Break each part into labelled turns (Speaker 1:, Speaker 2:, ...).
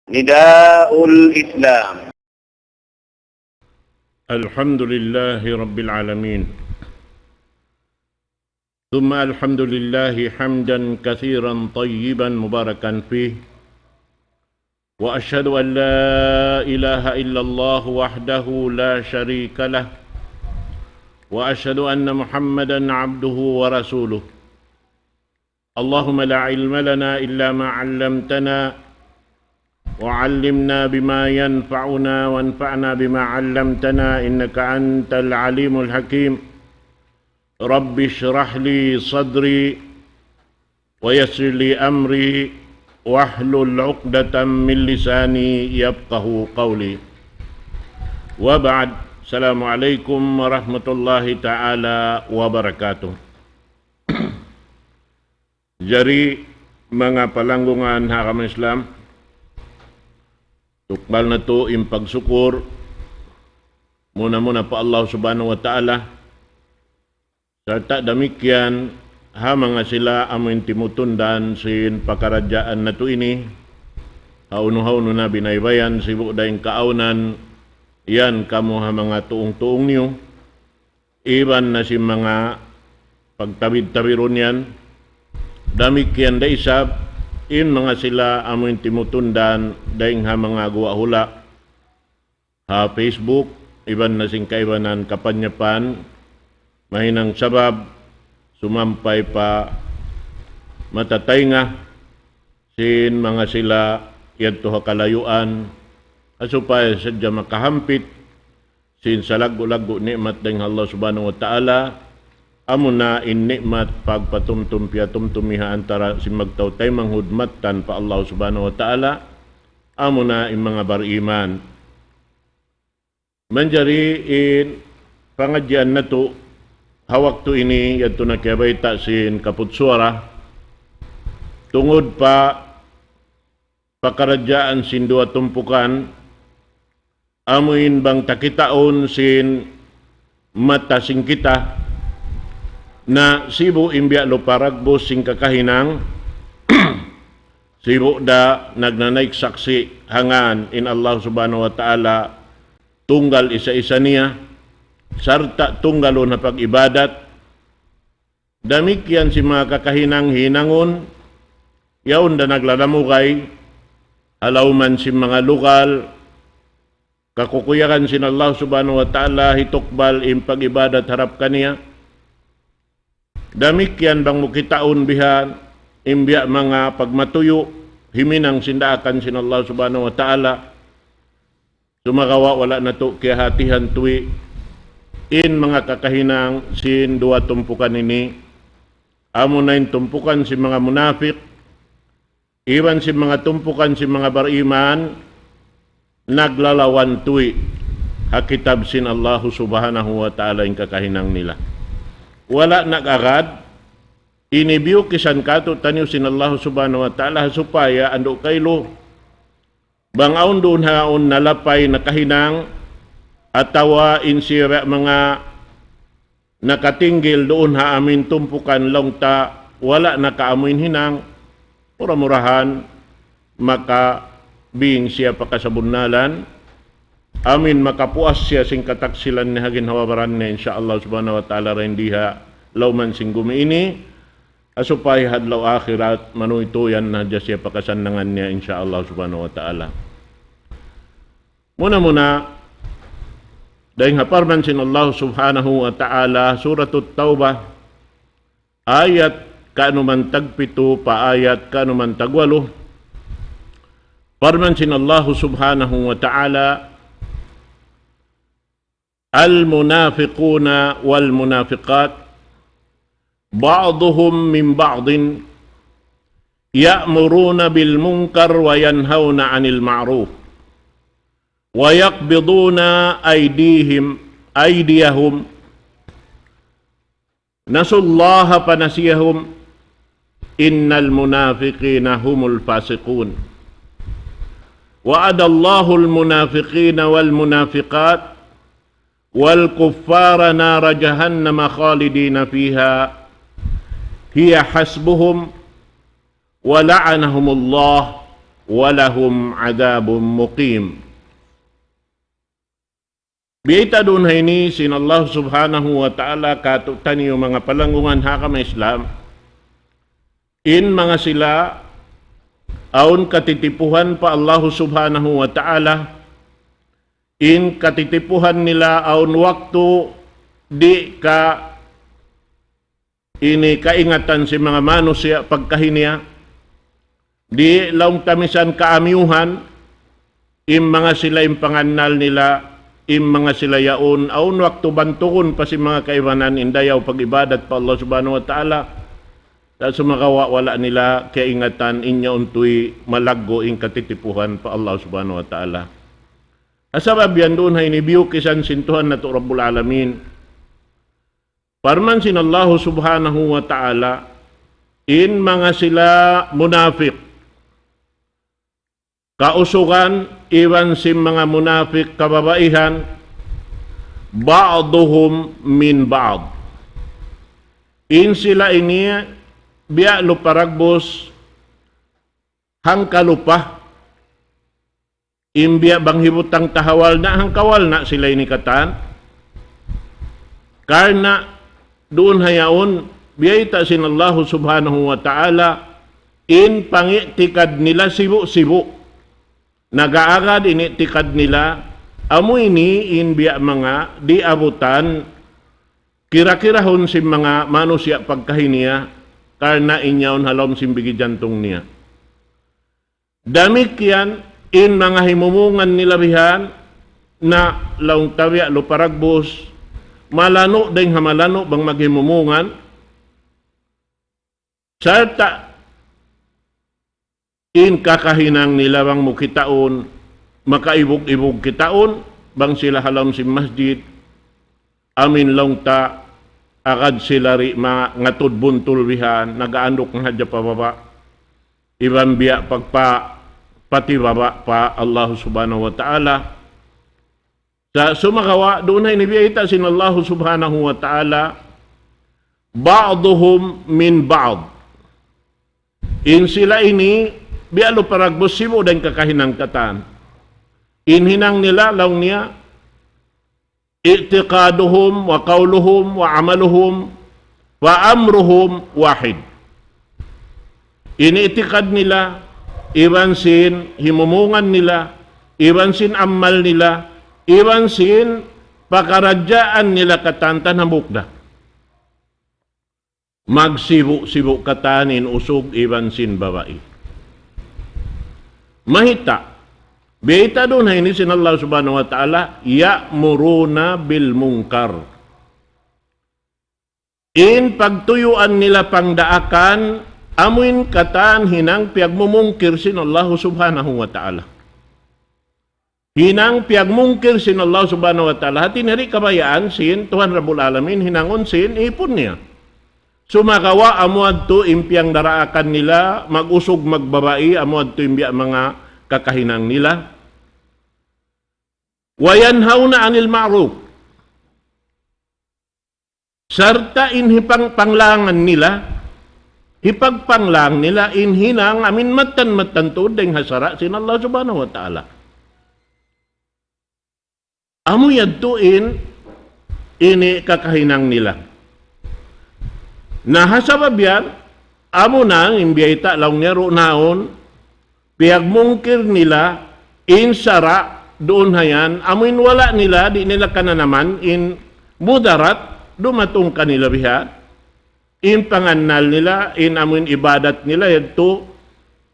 Speaker 1: نداء الإسلام.
Speaker 2: الحمد لله رب العالمين، ثم الحمد لله حمدا كثيرا طيبا مباركا فيه، وأشهد أن لا إله إلا الله وحده لا شريك له، وأشهد أن محمدا عبده ورسوله. اللهم لا علم لنا إلا ما علمتنا، وعلمنا بما ينفعنا وانفعنا بما علمتنا، إنك أنت العليم الحكيم. رب اشرح لي صدري ويسر لي أمري واحلل عقدة من لساني يفقه قولي. وبعد، السلام عليكم ورحمة الله تعالى وبركاته. Jari mga palanggungan hakam Islam, tukbal na to yung pagsukur muna pa Allah subhanahu wa ta'ala. Serta demikian mga sila amin timutundan sin pakarajaan na to ini, hauno na binaybayan sibu dahing kaaunan yan kamo mga tuong niyo, iban na si mga pagtabid-tabiron yan. Demikian da isab in mga sila amin timutundan dahing mga guwa hula Facebook, iban na sing kaibanan kapanyapan mahinang sabab sumampay pa matatay nga sin mga sila yadto kalayuan asupay sadya makahampit sin salago-lago nikmat dahing Allah subhanahu wa ta'ala. Amo na in nikmat pagpatumtumpiya-tumtumiha antara si magtawtay manghudmatan pa Allah subhanahu wa ta'ala. Amo na in mga bariman. Manjari in pangadyan na to, hawak to ini, yato na kiyabayta sin Kaputsuara, tungod pa pakaradyaan sin dua tumpukan, amuin bang takitaon sin mata sing kita, na sibu imbya luparagbo sing kakahinang sibu da nagnanaik saksi hangan in Allah subhanahu wa ta'ala tunggal isa-isa niya sarta tunggalo na pag-ibadat. Damikyan si mga kakahinang hinangon yaon da naglalamukay alawman si mga lokal kakukuyakan sin Allah subhanahu wa ta'ala hitukbal in pag-ibadat harap kaniya. Damikyan bang mukitaon bihan imbya mga pagmatuyo himinang sindaakan sin Allah subhanahu wa ta'ala. Sumakawa wala na to kaya hatihan tuwi in mga kakahinang sin dua tumpukan ini. Amo na in tumpukan si mga munafik, iwan si mga tumpukan si mga bariman naglalawan tuwi hakitab sin Allah subhanahu wa ta'ala in kakahinang nila. Wala nag-agad, inibiyo kisan kato tanyo sin Allah subhanahu wa ta'ala supaya ando kaylo. Bangaon doon haon nalapay na kahinang at tawa insira mga nakatinggil doon ha amin tumpukan longta wala nakaamin hinang mura-murahan makabing siya pakasabunnalan. Amin makapuas siya sing kataksilan ni hagin hawabaran niya insyaallah subhanahu wa ta'ala rin diha lawman sing gumi ini asupay hadlaw akhirat manuituyan na dya siya pakasannangan niya insyaallah subhanahu wa ta'ala. Muna dahing haparman sin Allah subhanahu wa ta'ala Suratut Taubah ayat kanuman tagpito pa ayat kanuman tagwalo. Parman sin Allah subhanahu wa ta'ala المنافقون والمنافقات بعضهم من بعض يأمرون بالمنكر وينهون عن المعروف ويقبضون أيديهم نسوا الله فنسيهم إن المنافقين هم الفاسقون وعد الله المنافقين والمنافقات والكفار نار جهنم خالدين فيها هي حسبهم ولعنهم الله walahum adabum muqim. Biita doon ini sin Allah subhanahu wa ta'ala katutan yung mga palangungan hakam Islam in mga sila aun katitipuhan pa Allah subhanahu wa ta'ala in katitipuhan nila aun waktu di ka ini kaingatan si mga manusia pagkahinia di laong tamisan kaamyuhan im mga sila impanganal nila im mga sila yaon aun waktu bantukon pa si mga kaibanan indayaw pag-ibadat pa Allah subhanahu wa ta'ala sa sumakawa wala nila kaingatan inya untoy malaggo in katitipuhan pa Allah subhanahu wa ta'ala. Asabab yan doon ay nibiyo kisan sintuhan na to Rabbul Alamin. Parman sin Allah subhanahu wa ta'ala in mga sila munafik kausugan iwan si mga munafik kababaihan ba'duhum min ba'd in sila ini biya luparagbos hangkalupa in biya banghibutang tahawal na hangkawal na sila ini katan karena doon hayaon biya sin Allah subhanahu wa ta'ala in pangitikad nila sibu-sibu nagaagad ini tikad nila amo ini in biya mga diabutan kira-kirahon si mga manusia pagkahinia karena inyaon halom simbigi jantong niya damikyan in mga himumungan nila bihan na laong tawiya luparagbos malano ding hamalano bang maghimumungan sarta in kakahinang nila bang mukitaon, makaibog-ibog kitaon, bang sila halam si masjid, amin lang ta, agad sila ri ngatod buntul bihan, nagaandok ng hadya pa baba, ibang biya pati baba pa Allah subhanahu wa ta'ala. Sa sumakawa, doon ay nibiyita sin Allah subhanahu wa ta'ala, ba'duhum min ba'd. In sila ini, bialo paragbos simo dan kakahinang katan. Inhinang nila law niya i'tiqaduhum wa qawluhum wa amaluhum wa amruhum wahid. Iniitikad nila, iban sin himumungan nila, iban sin amal nila, iban sin pakaradyaan nila katantan ng bukda. Magsibu-sibu katanin usog iban sin babae. Mahita, beta doon ini sin Allah subhanahu wa ta'ala, ya'muruna bil munkar. In pagtuyuan nila pangdaakan, amuin katan hinang piagmumungkir sin Allah subhanahu wa ta'ala. Hinang piagmungkir sin Allah subhanahu wa ta'ala, hatin hari kabayaan sin Tuhan Rabbul Alamin, hinangon sin ipon niya. Sumakawa amuad to impiang daraakan nila, mag-usog magbabai, amuad to imbiya mga kakahinang nila. Wayanhawna anil ma'ruf. Sarta inhipang panglangan nila, hipagpanglang nila inhinang amin matan to deng hasara sin Allah subhanahu wa ta'ala. Amu yadtuin ini kakahinang nila. Nahasabab yan, amo nang imbiyita lang niya naon, piyagmungkir nila, insara, doon hayan, amuin wala nila, di nila kananaman, in mudarat, dumatong kanila biha, in panganal nila, in amuin ibadat nila, ito,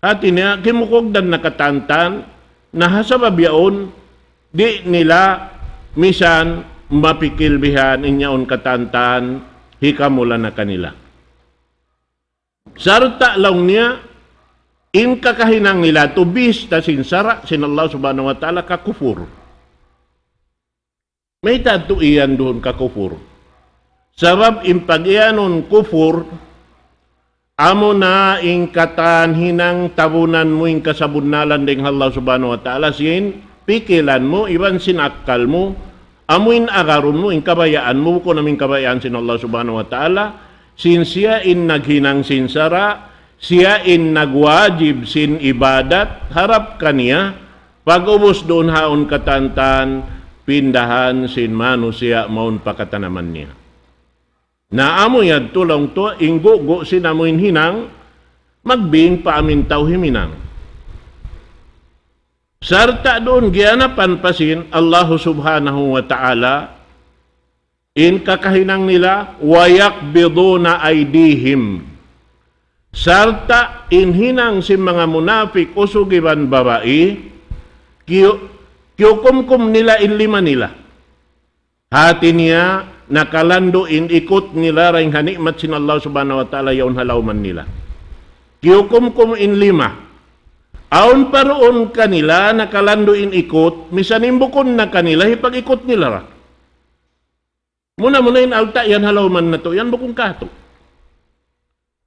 Speaker 2: hati niya, kimukogdan nakatantan, nahasabab yaon, di nila, misan, mapikil bihan, inyaon katantan, hikamula na kanila. Sarta lang niya, in kakahinang nila, tubis ta sinsara, sin Allah subhanahu wa ta'ala, kakufur. May tatuiyan doon kakufur. Sabab impag-ianon kufur, amo na ingkatan hinang tabunan mo ing kasabunalan ding Allah subhanahu wa ta'ala, sin pikilan mo, iban sinakal mo, amuin agarun mo, in kabayaan mo, kung naming kabayaan sin Allah subhanahu wa ta'ala, sin siya in naghinang sinsara, siya in nagwajib sin ibadat, harap kaniya, pag-ubos doon haon katantan, pindahan sin manusia maun pakatanaman niya. Naamo yad tulong to, inggo-go sinamuin hinang, magbing paamin tao himinang. Sarta doon gianapan pasin Allah subhanahu wa ta'ala in kakahinang nila wayakbiduna aydihim. Sarta in hinang si mga munafik usugiban babae kiyukumkum nila in lima nila. Hati niya nakalando in ikot nila ring hanikmat sin Allah subhanahu wa ta'ala yaun halawman nila. Kiyukumkum in lima. Aun paroon kanila nakalando in ikot, misanimbukon na kanila hipag-ikot nila ra. Muna in alta yan halawman na to, yan bukong kato.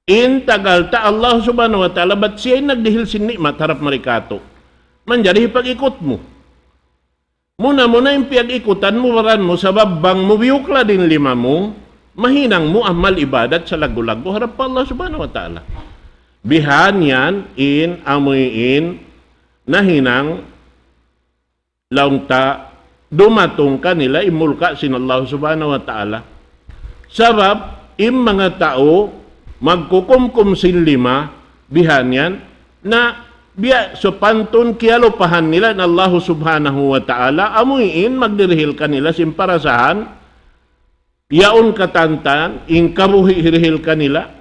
Speaker 2: In tagal ta Allah subhanahu wa ta'ala, ba't siya'y nagdihil sin nikmat harap marikato? Manjari hipag-ikot mo. Muna yung piyag-ikutan mo, waran mo, sa babang mo, biyukla din lima mo, mahinang mo amal ibadat sa lago-lago harap pa Allah subhanahu wa ta'ala. Bihan yan in amuyin na hinang laungta dumatong kanila imulka sin Allah subhanahu wa ta'ala. Sabab, mga tao magkukumkum sin lima, bihan yan, na biya so pantun kialupahan nila na Allah subhanahu wa ta'ala, amuyin magdirihil kanila sin parasahan, yaon katantan, in kabuhi hirihil kanila,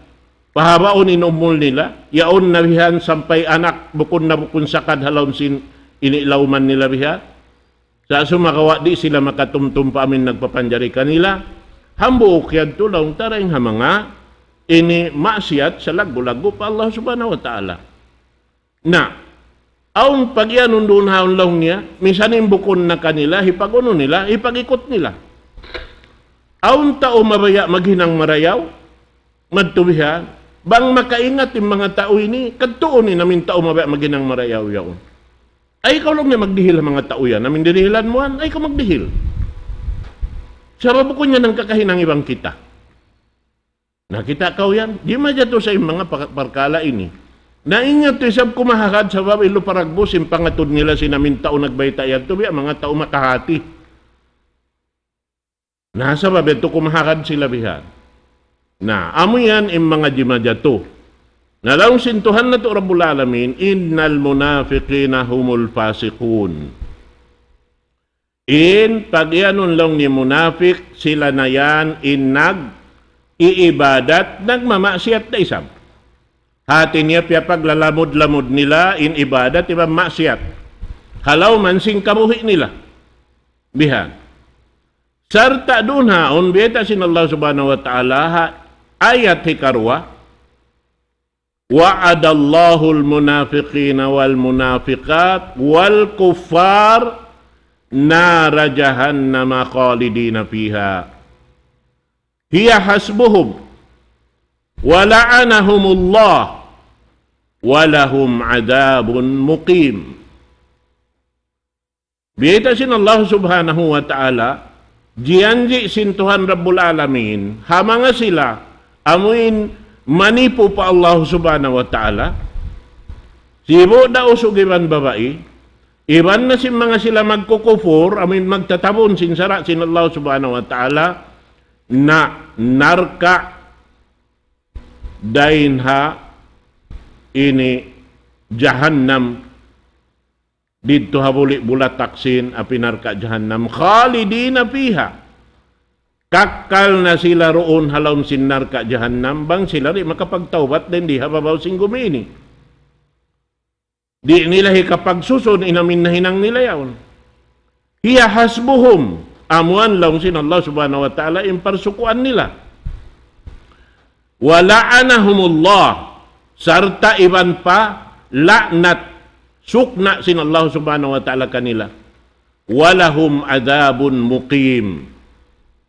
Speaker 2: pahabaon inumul nila, yaon na bihan sampay anak, bukon na bukon sakad halawin sin inilauman nila bihan. Sa sumakawa di sila makatumtum pa amin nagpapanjari kanila, hambuok yan tulong tarayng hamanga, ini maksiat sa lago-lago pa Allah subhanahu wa ta'ala. Na, aun pag yan undun haon lang niya, misanin bukon na kanila, hipaguno nila, hipag-ikot nila. Aun tao maraya, maghinang marayaw, madtubihan, bang makaingat yung mga tao ini, kadtuon ni namin tao maghinang marayaw yaon. Ay, ikaw lang na magdihil ang mga tao yan, namin dinihilan mo, ay ikaw magdihil. Sarap ko niya ng kakahinang ibang kita. Nakita ka yan? Di madya to sa mga parkala ini. Naingat to isang kumahakad sa babilo paragbos, yung pangatod nila sinamin tao nagbaytayag to, mga tao makahati. Nasa babito kumahakad sila bihan. Na, amo yan yung mga jimadya to. Nalaong sintuhan na to Rabbul Alamin, innal munafiqina humul fasiqun. In pag-ianon lang ni munafik, sila na yan in nag-iibadat, nagmamaksiat na isam. Hati niya piya paglalamod-lamod nila in ibadat, iba maksiat. Halaw man sing kamuhi nila. Bihan. Sarta doon haon, biyeta sin Allah subhanahu wa ta'ala, ayat hikarwa, wa'adallahu al-munafiqina wal-munafiqat wal-kuffar nara jahannama khalidina fiha. Hiya hasbuhum wa la'anahumullah wa lahum adabun muqim. Biyeta sin Allah subhanahu wa ta'ala, jianji sin Tuhan Rabbul Alamin, hamanga sila, amuin manipo pa Allah subhanahu wa ta'ala, sibo da usugiban babae, iban na si mga sila magkukufur, amin magtatabon sin sara sin Allah subhanahu wa ta'ala, na narka dainha ini jahannam dito habuli bulat taksin apinarka jahannam khalidina fiha. Kakal na sila roon halawin sinar ka jahannam, bang sila rin makapagtawbat din di hababaw sing gumini. Di nila hikapagsusun, inamin na hinang nila yaon. Hiya hasbuhum, amuan lang sin Allah subhanahu wa ta'ala, imparsukuan nila. Wala'anahumullah, sarta iban pa, laknat, sukna sin Allah subhanahu wa ta'ala kanila. Walahum adabun muqim.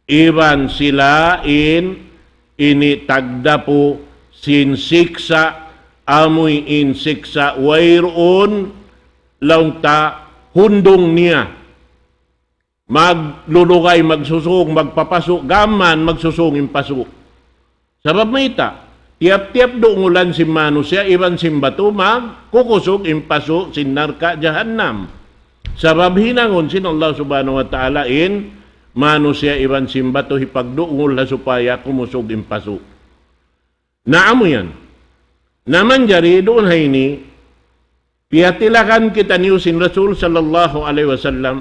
Speaker 2: Iban sila ini tagdapo sin siksa, amoy in siksa, wayroon launta hundong niya. Maglulugay, magsusung, magpapasok, gaman, magsusung, impasok. Sabab may ita, tiap-tiap dungulan si manusia iban simbatu kukusog impaso sinarka jahannam. Sabab hinangon sin Allah subhanahu wa ta'ala in manusia iban simbatu hipagdungul supaya kumusog impaso. Naamo yan. Naman jari doon hay ini, piyatilakan kita niusin Rasul sallallahu alaihi wasallam.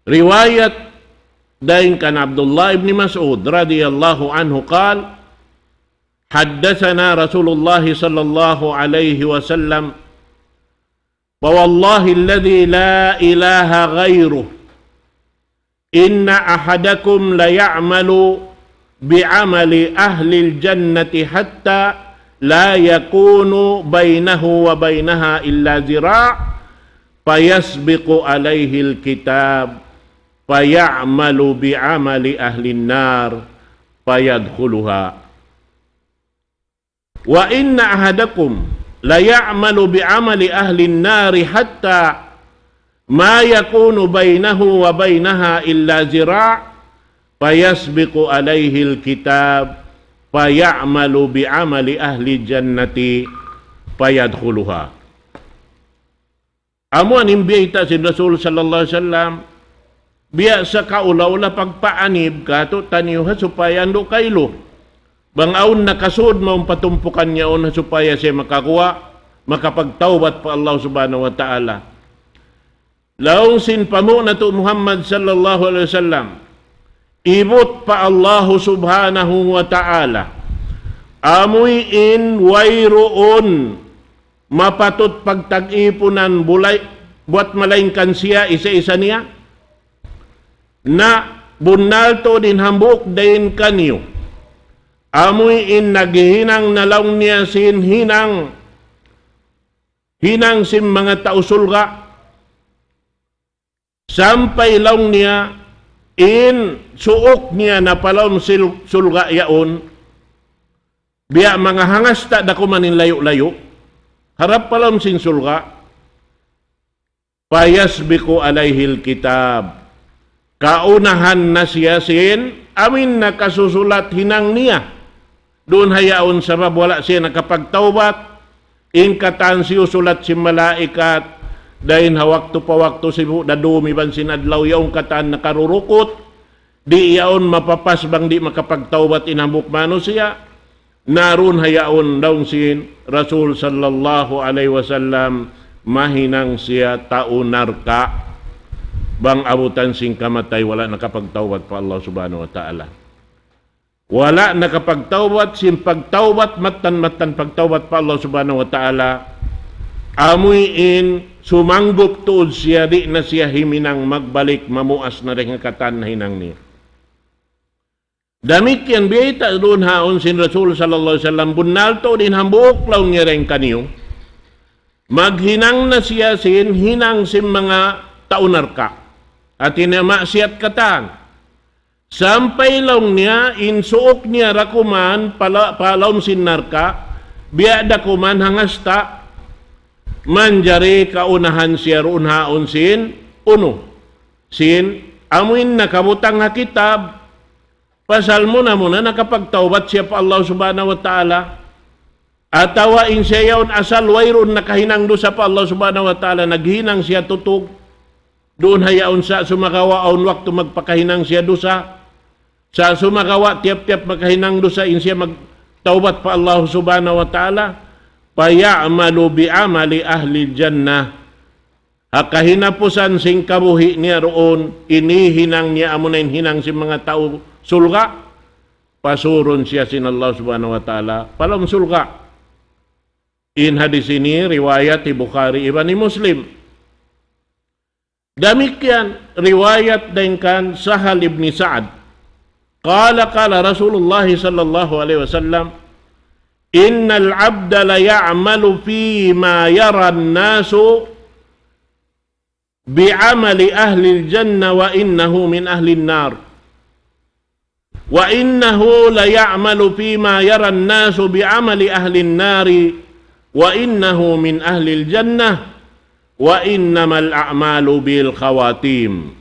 Speaker 2: Riwayat dain kan Abdullah ibn Mas'ud radhiyallahu anhu qala حدثنا رسول الله صلى الله عليه وسلم فوالله الذي لا إله غيره إن أحدكم ليعمل بعمل أهل الجنة حتى لا يكون بينه وبينها إلا ذراع فيسبق عليه الكتاب فيعمل بعمل أهل النار فيدخلها wa inna ahadakum la ya'malu bi amali ahli an-nari hatta ma yakunu bainahu wa bainaha illa zira' fayasbiqu alayhi al-kitab faya'malu bi amali ahli jannati fayadkhuluha. Amo aning biyita si Rasul sallallahu alaihi wasallam biasa ka ula-ula pagpaanib ka to taniuha supaya ando kaylo. Bangaon nakasud maong patumpukan niya on supaya siya makakuha, makapagtawbat pa Allah subhanahu wa ta'ala. Laong sin pamu na to Muhammad sallallahu alaihi wasallam, ibot pa Allah subhanahu wa ta'ala, amoy in wayroon, mapatot pagtag-ipunan bulay, buat malaingkan siya isa-isa niya, na bunalto din hambuk dahin kanyo, amoy in naghinang nalaw niya sin hinang sim mga tausulga sampay law niya in suok niya na palawm sulga yaon biya mga hangasta dako manin layo-layo harap palawm sin sulga payasbiku alayhil kitab kaunahan na siya sin amin nakasusulat hinang niya. Doon hayaon sabab wala siya nakapagtawbat, ingkatan siya sulat si malaikat, dahin hawak to pawak to si dadumi ban sinadlaw yaong katan nakarurukot, di yaon mapapas bang di makapagtawbat inambuk mano siya, naroon hayaon daw si Rasul sallallahu alaihi wasallam, mahinang siya taunar ka, bang abutan sing kamatay wala nakapagtawbat pa Allah subhanahu wa ta'ala. Wala nakapagtawbat, simpagtawbat, matan pagtawbat pa Allah subhanahu wa ta'ala, amoy in sumanggop tuod siya, di na siya himinang magbalik, mamuas na rin katan na hinang niya. Damit yan, biyita doon haon sin Rasul sallallahu alaihi wasallam, bunalto din hambuok law niya rin kaniyo, maghinang na siya sin hinang sin mga taunar ka, at inamasyat katan, sampay law niya, insuok niya rakuman, palawm sinarka, biada kuman hangasta, manjari kaunahan siya roon haon sin, sin, amuin nakabutang na kitab, pasal muna nakapagtawbat siya pa Allah subhanahu wa ta'ala, atawain siya yaon asal wayron nakahinang do sa pa Allah subhanahu wa ta'ala, naghinang siya tutog, doon hayaon sa sumakawa aun waktu magpakahinang siya dosa, sa sumakawa tiap-tiap makahinang dosa in siya magtaubat pa Allah subhanahu wa ta'ala, paya'malu bi'amali ahli jannah, hakahinapusan sing kabuhi niya roon, inihinang niya amunain hinang si mga tao sulga, pasuron siya sin Allah subhanahu wa ta'ala palam sulga. In hadis ini riwayat di Bukhari ibn Muslim. Demikian riwayat dengan Sahal ibn Sa'ad. Qala Rasulullah sallallahu alaihi wasallam, innal abda la ya'malu fi ma yara an-nasu bi'amali ahli al-jannah wa innahu min ahli an-nar. Wa innahu la ya'malu fi ma yara an-nasu bi'amali ahli an-nar wa innahu min ahli al-jannah wa innamal a'malu bil khawatim.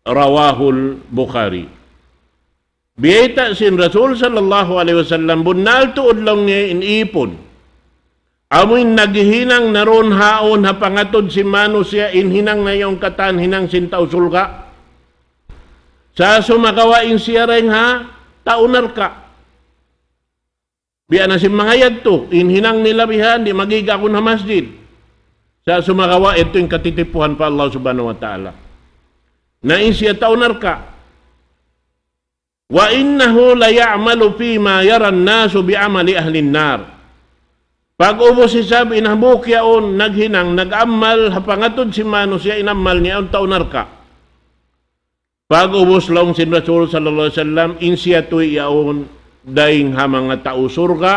Speaker 2: Rawahul Bukhari. Biyayta sin Rasul sallallahu alaihi wasallam bunal tuod lang niya inipon. Amoy naghihinang naron haon hapangatod si mano siya inhinang na yung katan hinang sintaw sulga. Sa sumakawain siya rin ha, taunar ka. Biya na si mangayad to, inhinang nila bihan, di magiga ko na masjid. Sa sumakawa, ito yung katitipuhan pa Allah subhanahu wa ta'ala. Nain siya taunar ka. Wa innahu la ya'malu fi ma yara an-nasu bi amali ahli an-nar. Pag ubos si sabi inhabuk yaon naghinang nagamal hapangatod si mano siya inamal niya on taunar ka. Pag ubos long si Rasul sallallahu alaihi wasallam insiya tuy yaon daing ha mga tao surga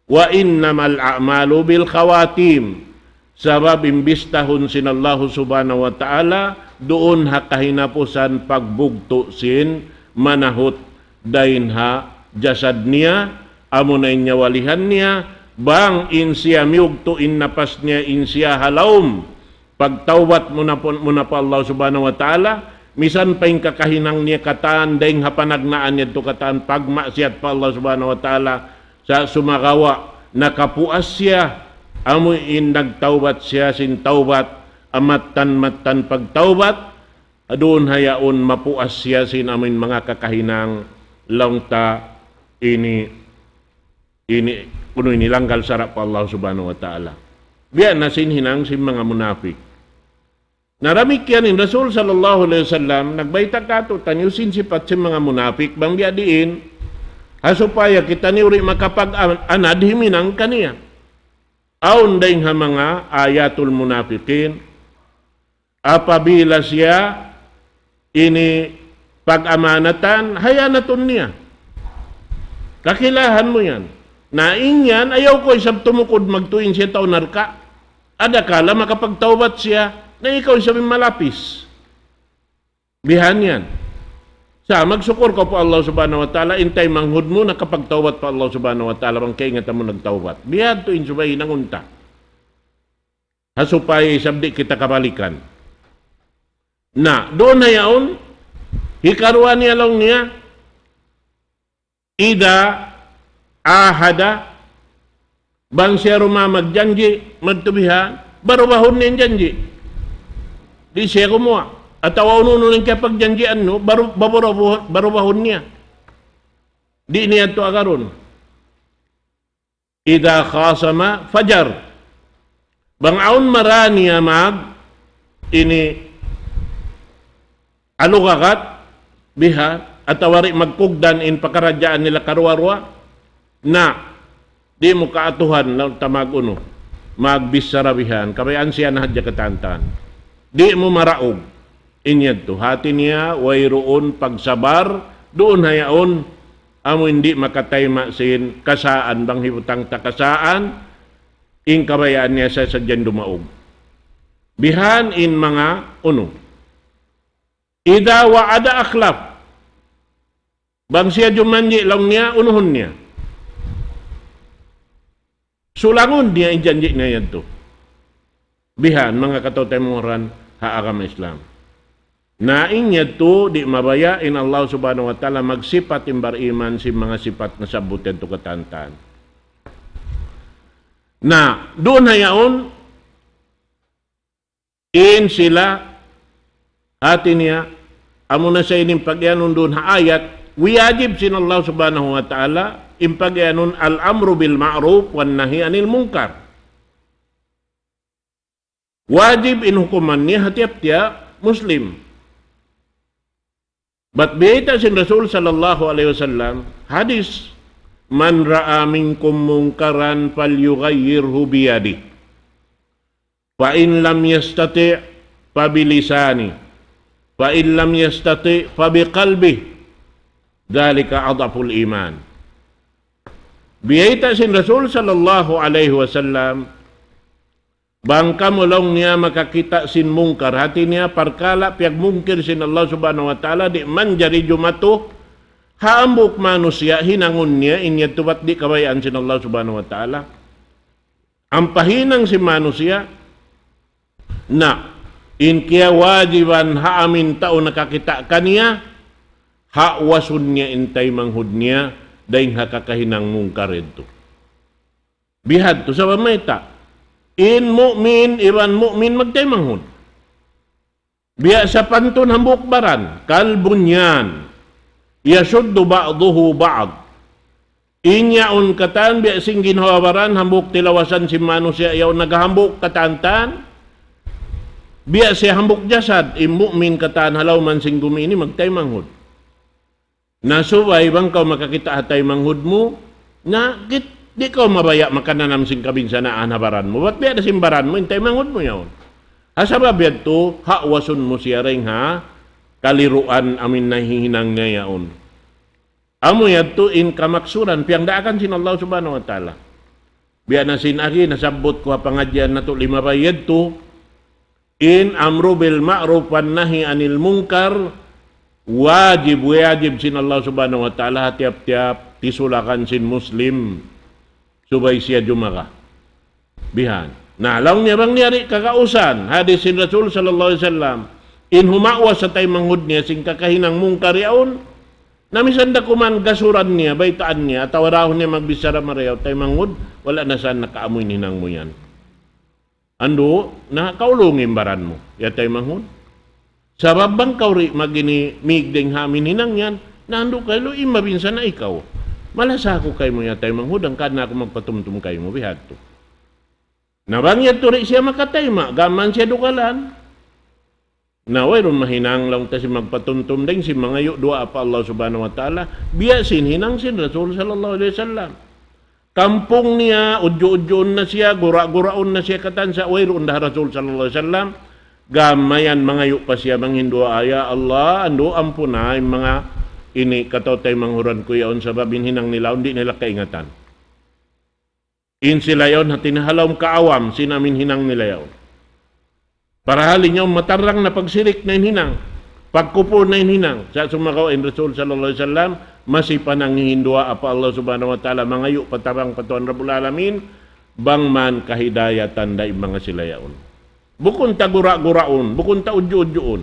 Speaker 2: wa innamal a'malu bil khawatim. Sabab imbistahon sin Allah subhanahu wa ta'ala doon ha kahinapusan pagbugto sin manahot dain ha jasad niya amon ay niya walihan niya bang insiya miugto innapas niya insiya halawm pagtawbat mo na pa Allah subhanahu wa ta'ala misan pa yung kakahinang niya kataan daing hapanagnaan niya to kataan pagmaksiyat pa Allah subhanahu wa ta'ala sa sumakawa nakapuas siya amoy in nagtawbat siya sin tawbat amatan pagtawbat doon hayaon mapuas siya sin amin mga kakahinang langta ini kuno inilanggal sarap pa Allah subhanahu wa ta'ala. Biya na sinhinang sin mga munafik. Naramik yan in Rasul sallallahu alaihi wasallam nagbayta kato tanyusin sipat sin mga munafik bang biya diin hasupaya kita ni uri makapag-anad himinang kaniya. Aun daing ha mga ayatul munafikin apabila siya ini pag-amanatan, hayanaton niya. Kakilahan mo yan. Naing yan, ayaw ko isang tumukod magtuin siya taunar ka. Ada kala makapagtawbat siya na ikaw isang malapis. Bihan yan. Sa magsukur ko po Allah subhanahu wa ta'ala, intay manghud mo na kapagtawbat pa Allah subhanahu wa ta'ala, bang kaingatan mo nagtawbat. Bihan to insubay ng unta. Hasupay sabdi kita kabalikan. Na doon na yaon hikaruan niya lang niya ida ahada bang siya rumamagjanji magtubihan barubahon niya janji di siya kumuha at awaw nuno ng kapagjanjian no barubahon niya di niya to agaron ida khasama fajar bang aun maraniya mag ini alugakat biha at awari magpugdan in pakarajaan nila karuarwa na di mo kaatuhan ng tamaguno magbisarabihan kabayan siya na hadya katantan di mo maraog inyad to hati niya wayroon pagsabar doon hayaon amo hindi makatayma sin kasaan bang hibutang takasaan in kabayaan niya sa sadyan dumaog bihan in mga uno ida wa ada akhlaf bang siya jumanji lang niya unuhon niya sulangon niya injanji niya yan to bihan mga katotemoran haagam Islam naing niya to di mabaya in Allah subhanahu wa ta'ala magsipat imbar iman si mga sipat na sabutin to katantan na doon hayaon in sila hati niya, amo na sa ining pagyanon doon haayat, wiyajib sin Allah subhanahu wa ta'ala, impagyanon al-amru bil ma'ruf wan nahi anil munkar. Wajib in hukuman niya hatiap tiya Muslim. But biyita sin Rasul sallallahu alaihi wasallam, hadis, man ra'a minkum munkaran falyughayyirhu biyadi. Fa in lam yastati' fa bilisani. Fa in lam yastati fa biqalbi dalika adhaful iman. Biyayta sin Rasul sallallahu alaihi wasallam bangka mulong niya makakita sin mungkar hati niya parkala piag mungkir sin Allah subhanahu wa ta'ala di man jari jumato haambuk manusia hinangon niya inya tubat di kabayaan sin Allah subhanahu wa ta'ala ang pahinang si manusia na in kaya wajiban haamin tao nakakita kaniya hawasun niya intay manghud niya, dahil hakakahinang mungkar ito. Bihad to sa pamita. In mu'min, iran mu'min, magtay manghud. Biya sa pantun hambuk baran, kalbunyan, yasuddu ba'duhu ba'd. Inyaon katan, biya sing ginhawabaran, hambuk tilawasan si mano siya, yaw naghambuk katantan, biya siya hambuk jasad, mu'min katan, halaw man sing gumini, magtay manghud. Nasubay bang kau makakita hatay manghud mo, na di kau mabaya makananam sing kabinsanaan habaran mo, ba't biya na simbaran mo, intay manghud mo yaon. Asabab yato, hawasun mo siya rin ha, kaliruan amin nahihinang niya yaon. Amo yato in kamaksuran, piyang daakan sin Allah subhanahu wa ta'ala. Biya na sinagi, nasabot ko pangadyan na to 5 bayad to, in amru bil ma'ruf wan nahi anil munkar, wajib sin Allah subhanahu wa ta'ala, tiap-tiap tisulakan sin muslim, subay siya jumaka. Bihan. Nah, laung niya bang niyari kakausan, hadis sin Rasul sallallahu alaihi wasallam, in humawa sa tay manghud niya, sing kakahinang mungkar yaon, namisan da kuman gasuran niya, baitaan niya, at awarahon niya magbisara marayaw, tay manghud, wala na saan nakaamoy ninang mo yan. Ando, nakakaulungin baran mo, ya tay manghud. Sabab bang kauri magini migdeng hamin hinang yan, nando kayo, imabinsan na ikaw. Malasako kayo mo ya tay manghud, ang kana ako magpatumtum kayo mo, bihad to. Nabangyat to rin siya makatayma, gaman siya dukalan. Naway ron mahinang lang ta si magpatuntum din si mga yu dua pa Allah subhanahu wa ta'ala, biya sin hinang sin Rasul sallallahu alaihi wasallam. Kampung niya, udyo-udyoon na siya, gura-guraon na siya katan sa way ron da Rasul sallallahu alaihi wasallam, gamayan mga yu pa siya manghindua aya Allah, ando ampunay mga ini katotay manghuran ko yaon sa babin hinang nila, hindi nila kaingatan. In sila yon hatinhalawm kaawam, sinamin hinang nila yon. Para halin yung matarang na pagsirik na hinang, pagkupo na hinang, sa sumakaw in Rasul sallallahu alaihi wasallam, masipan ang hindua apa Allah subhanahu wa ta'ala, mangayo patarang patuan Rabbul Alamin, bang man kahidayatan da mga sila yon. Bukun ta gura-guraon, bukun ta udyo-udyoon.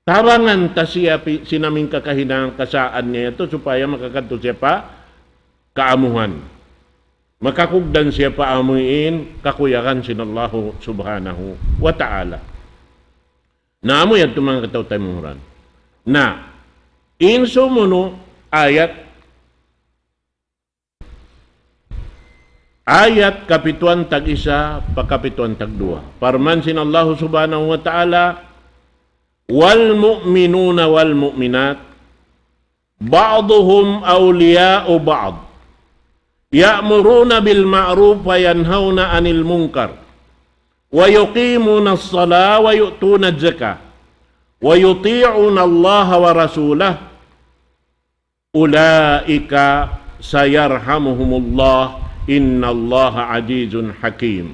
Speaker 2: Tabangan ta siya sinaming kakahinang kasaan niya ito, supaya makakanto siya pa kaamuhan. Makakugdan siya paamuin, kakuyakan sinallahu subhanahu wa ta'ala. Naamoy at mga kataw tayo munghuran. Na, in sumuno, ayat kapituan tag-isa, pakapituan tag-2. Parman sinallahu subhanahu wa ta'ala, wal mu'minuna wal mu'minat, ba'duhum awliya'u ba'd. Ya'muruna bil ma'ruf wa yanhauna 'anil munkar wa yuqimuna as-salata wa yu'tuna az-zakata wa yuti'una Allah wa rasulahu ulaika sayarhamuhumullah innallaha 'azizun hakim.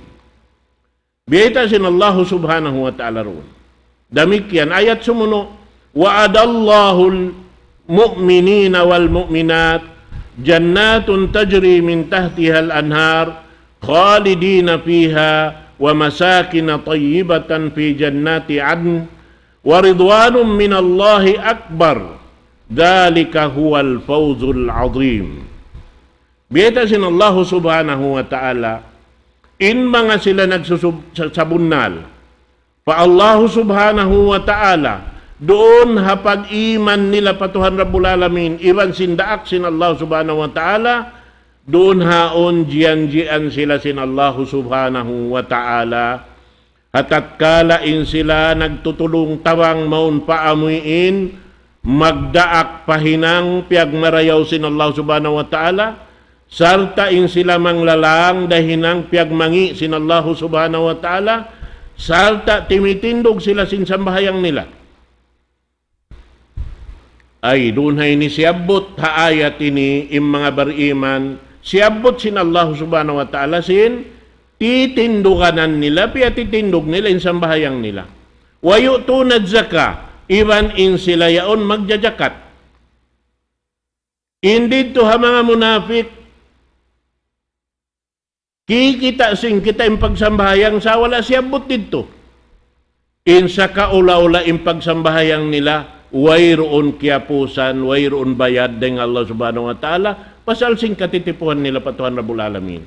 Speaker 2: Biita sin Allah subhanahu wa ta'ala ron. Demikian ayat sumuno, wa'adallahu al-mu'minina wal mu'minat jannatun tajri min tahtiha al-anhar khalidina fiha wa masakin tayyibatan fi jannati adn wa ridwanun min Allahi akbar dhalika huwal fawzul azim. Biyata sin Allah subhanahu wa ta'ala, in mga sila nagsusabunal pa Allah subhanahu wa ta'ala, doon hapag iman nila patuhan Rabbul Alamin, iwan sindaak sin Allah subhanahu wa ta'ala, doon haon jian-jian sila sin Allah subhanahu wa ta'ala, hatat kalain sila nagtutulong tawang maun paamuin, magdaak pahinang piag marayaw sin Allah subhanahu wa ta'ala, sartain sila manglalang dahinang piag mangi sin Allah subhanahu wa ta'ala, sarta timitindog sila sin sambahayang nila. Ay doon hay ni siabot ha ayat ini im mga bariman, siabot sin Allah subhanahu wa ta'ala sin titinduganan nila, piya titindog nila in sambahayang nila. Wa yu'tuna zaka, iban in sila yaon magjajakat. Hindi to ha mga munafik, kikita sing kita im pagsambahayang sa wala siabot dito. In sa kaula-ula im pagsambahayang nila, wayroon kiyapusan, wayroon bayad ng Allah subhanahu wa ta'ala, pasal sing katitipuhan nila patuhan Rabbul Alamin.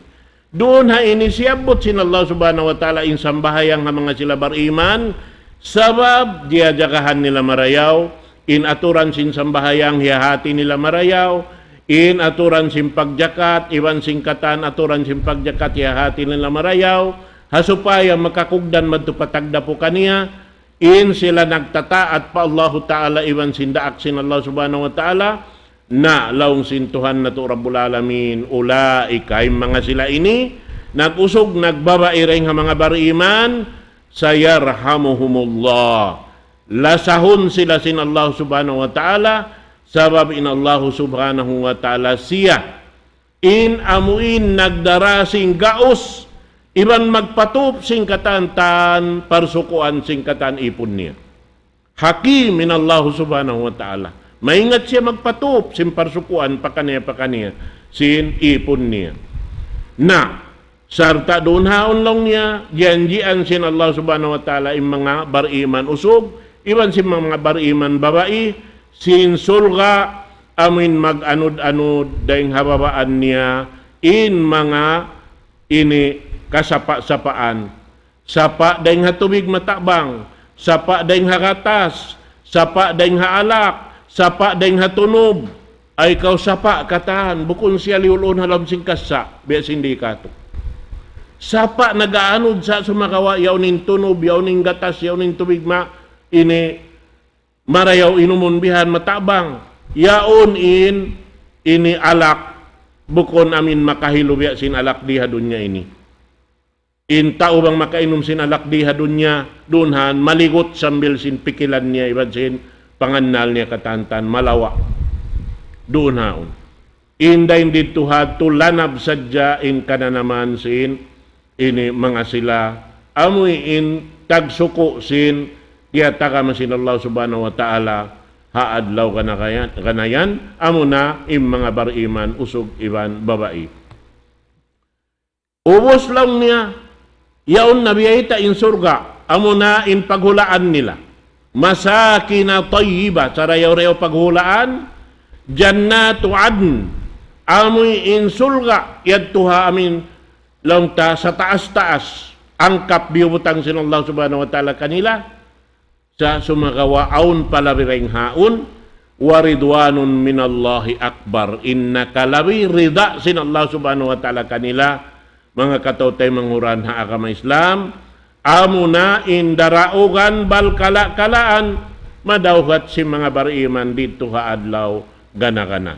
Speaker 2: Doon ha inisiyabot sin Allah subhanahu wa ta'ala in sambahayang ha mga sila bariman, sabab diadjagahan nila marayaw, in aturan sin sambahayang hiyahati nila marayaw, in aturan sin pagjakat, iwan singkatan aturan sin pagjakat hiyahati nila marayaw, hasupaya makakugdan madtupatagda po kaniya, in sila nagtataat pa Allah Ta'ala iwan sindaak sin Allah subhanahu wa ta'ala, na laong sintuhan na to Rabbul Alamin, ulaika mga sila ini, nag-usog, nagbabaireng ha mga bariman, sayarhamuhumullah. Lasahon sila sin Allah subhanahu wa ta'ala, sabab in Allah subhanahu wa ta'ala siya, in amuin nagdarasing gaos, iban magpatup singkatan tan parsukuan singkatan ipon niya. Hakim min Allah subhanahu wa ta'ala. Maingat siya magpatup sin parsukuan pakaniya sin ipon niya. Na sarta doon haon lang niya janjian sin Allah subhanahu wa ta'ala in mga bariman usog, iban sin mga bariman babae, sin sulga amin mag-anod-anod dahing hababaan niya in mga ini kasapa-sapaan. Sapa dahing hatubig matabang, sapa dahing hagatas, sapa dahing haalak, sapa dahing hatunob, ay kau sapa katahan, bukon siya liulun halam singkasa, biya sindikato. Sapa nagaanod sa sumakawa, yaw ning tunob, yaw ning gatas, yaw ning tubig ini marayaw inumun bihan matabang, yaon ini alak, bukon amin makahilo biya sin alak diha dunya ini. In tao bang makainom sin alak diha dunya, dunhan maligot sambil sin pikilan niya, iban sin panganal niya katantan, malawa. Doon haon. Indayin dito ha, tulanab sadya in kananaman sin, ini mga sila, amoy in tagsuko sin, tiyataka masin Allah subhanahu wa ta'ala, haadlaw kanayan, amo na in mga bariman, usog iban babae. Ubos lang niya, yaon nabiyayta in surga, amo na in paghulaan nila. Masakina tayyiba, sarayaw-rayaw paghulaan, jannatu adn, amoy in surga, yadtuha amin, lang ta sa taas-taas, angkap biyubutang sin Allah subhanahu wa ta'ala kanila, sa sumagawa aun palabireng haun, waridwanun minallahi akbar, innaka labi rida sin Allah subhanahu wa ta'ala kanila, mga katautay manghuran ha agama Islam, amo na indaraugan balkala-kalaan, madawhat si mga bariman dito ha adlaw gana-gana.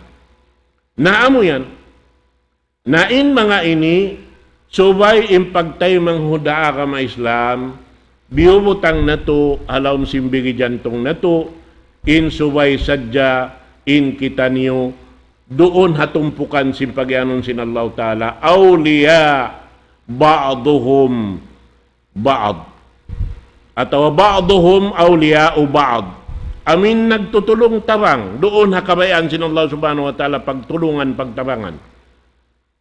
Speaker 2: Naamo yan, na in mga ini, subay impagtay manghuda agama Islam, biyubutang na to, halawm simbigi jantong na to, in subay sadya, in kita niyo, doon hatumpukan simpagyanon sin Allah Ta'ala, awliya ba'duhum ba'd, atawa ba'duhum awliya u ba'd, amin nagtutulong tabang, doon hakabayan sin Allah subhanahu wa ta'ala, pagtulungan, pagtabangan.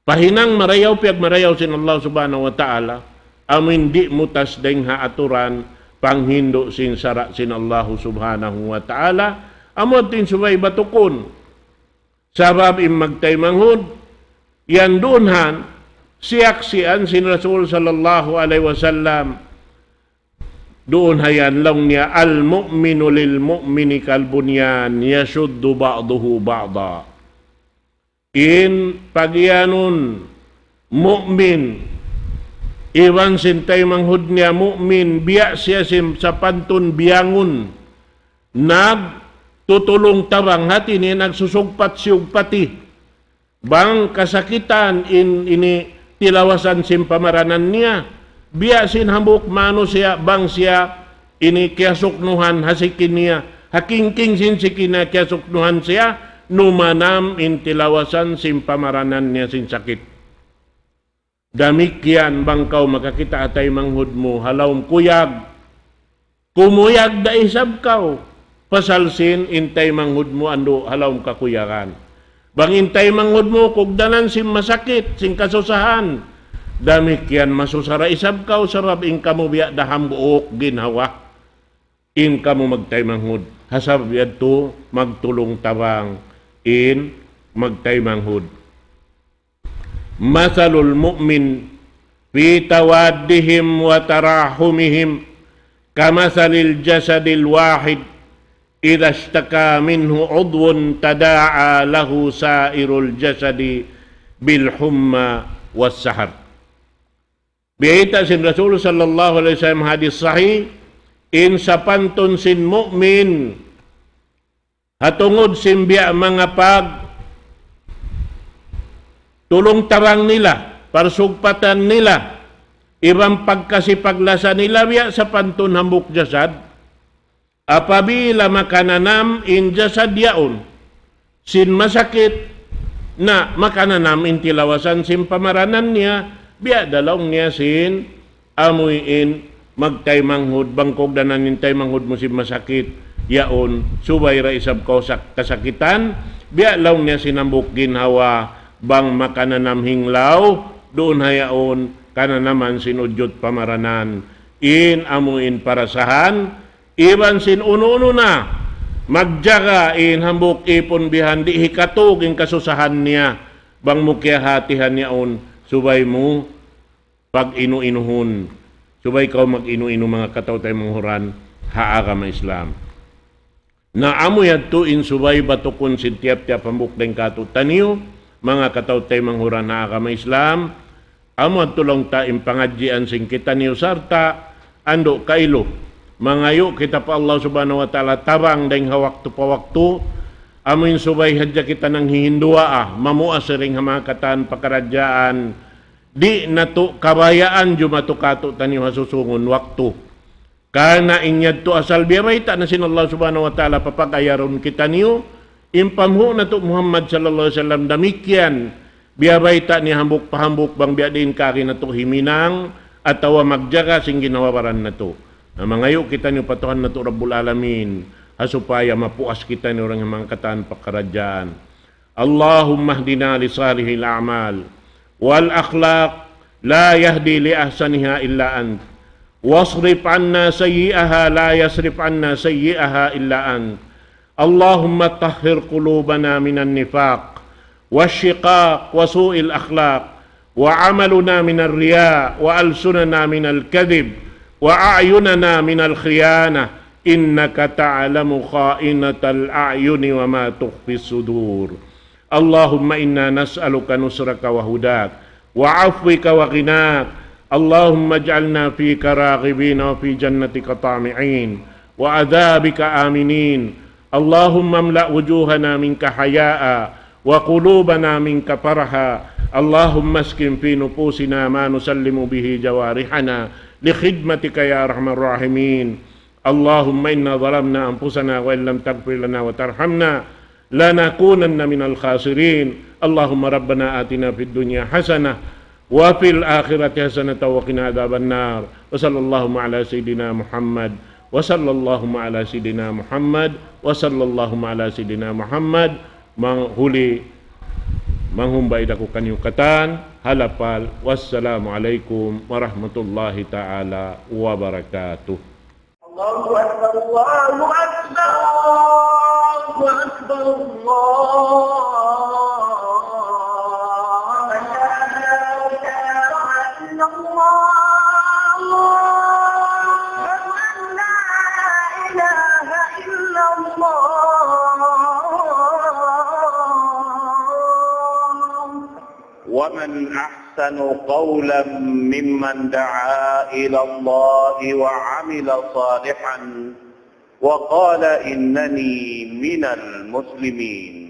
Speaker 2: Pahinang marayaw, piyag marayaw sin Allah subhanahu wa ta'ala, amin di mutas deng haaturan, panghindo sin sara sin Allah subhanahu wa ta'ala, amot tin subay batukon, sabab magtay manghud, yan doonhan, siyaksian sin Rasul sallallahu alaihi wasallam, doon hayan lang niya, al-mu'minu lil-mu'mini kalbunyan, yashuddu ba'duhu ba'da. In pagyanon, mu'min, iwan sintay manghud niya, mu'min, biya siya sa pantun biyangon, tutulong tabang hati ni nagsusugpat-sugpati bang kasakitan ini tilawasan sim pamaranan niya, biya sin hambuk mano siya bang siya ini kiasuknuhan hasikin niya, hakingking sin sikina kiasuknuhan siya, numanam in tilawasan sim pamaranan niya sin sakit. Damikian bang kau makakita atay manghud mo, halawm kuyag, kumuyag da isab kau, pasalsin intay manghud mo ando halawm kakuyakan. Bang intay manghud mo kugdanan sim masakit, sing kasusahan, damikian masusara isab kau, sabab in kamo biya daham buok ginhawa, in kamo magtay manghud. hasab yadto magtulong tabang in magtaymanghod. Masalul mu'min fi tawaddihim wa tarahumihim kamasalil jasadil wahid idza ishtaka minhu udwun tada'a lahu sairul jasadi bil humma was sahar. Bihita sin Rasul sallallahu alaihi wasallam hadis sahih in sapantun sin mu'min hatungod simbiya mga pag tulong tarang nila, parsugpatan nila, ibang pagkasipaglasa nila biya sa pantun hambuk jasad, apabila makananam in jasad yaon, sin masakit na makananam in tilawasan sin pamaranan niya, biya dalawang niya sin amoy in magtaymanghod, bangkog danan in taymanghod mo sin masakit, yaon, subay ra isab kausak kasakitan, biya laong niya sinambuk ginhawa, bang makananam hinglaw, doon hayaon, kana naman sinudyot pamaranan, in amuin parasahan, iban sin uno-uno na, magjaga in hambuk ipon bihan, di hikatog in kasusahan niya, bang mukyahatihan yaon, subay mo, pag inu-inuhon, subay kaw mag-inu-inu mga kataw tayo manghuran, haaga ma Islam. Na amo yadto in subay batukon sin tiap-tiap hambuk deng kato taniyo, mga kataw-tay manghuran na agama Islam, amo tulong ta impangadjian sing kita niyo sarta, ando kailo, mangayo kita pa Allah subhanahu wa ta'ala tabang dahing hawakto pa wakto, amo yung subay hadya kita ng hihindua mamua siring mga kataan pakaradyaan, di nato kabayaan jumatukato taniyo hasusungon wakto. Kana inyad to asal biyabay ta na sin Allah subhanahu wa ta'ala papagayaron kita niyo, impamhu na to Muhammad sallallahu alaihi wasallam damikyan biyabay ta ni hambuk pahambuk bang biadin kari na to himinang atawa magjaga sing ginawawaran na to. Na mangayo kita ni patuhan na to Rabbul Alamin hasupaya mapuas kita ni orang mga kataan pakaradyaan. Allahumma hdina li salihil a'mal wal akhlaq la yahdi li ahsaniha illa ant wasrif anna sayyi'aha la yasrif anna sayyi'aha illa ant. اللهم طهر قلوبنا من النفاق والشقاق وسوء الأخلاق وعملنا من الرياء وألسننا من الكذب وأعيننا من الخيانة إنك تعلم خائنة الأعين وما تخفي الصدور اللهم إنا نسألك نصرك وهداك وعفوك وغناك اللهم اجعلنا فيك راغبين وفي جنتك طامعين وعذابك آمنين اللهم املأ وجوهنا منك حياء وقلوبنا منك فرحا اللهم اسكن في نفوسنا ما نسلم به جوارحنا لخدمتك يا أرحم الراحمين اللهم إنا ظلمنا أنفسنا وإن لم تغفر لنا وترحمنا لنكونن من الخاسرين اللهم ربنا آتنا في الدنيا حسنة وفي الآخرة حسنة وقنا عذاب النار وصلى اللهم على سيدنا محمد وصلى اللهم على سيدنا محمد وصلى اللهم على سيدنا محمد manghuli manghumbay dako kanyo katan halapal wassalamualaikum warahmatullahi taala wabarakatuh.
Speaker 3: Allahu akbar Allahu akbar Allahu akbar
Speaker 1: ومن أحسن قولا ممن دعا إلى الله وعمل صالحا وقال إنني من المسلمين.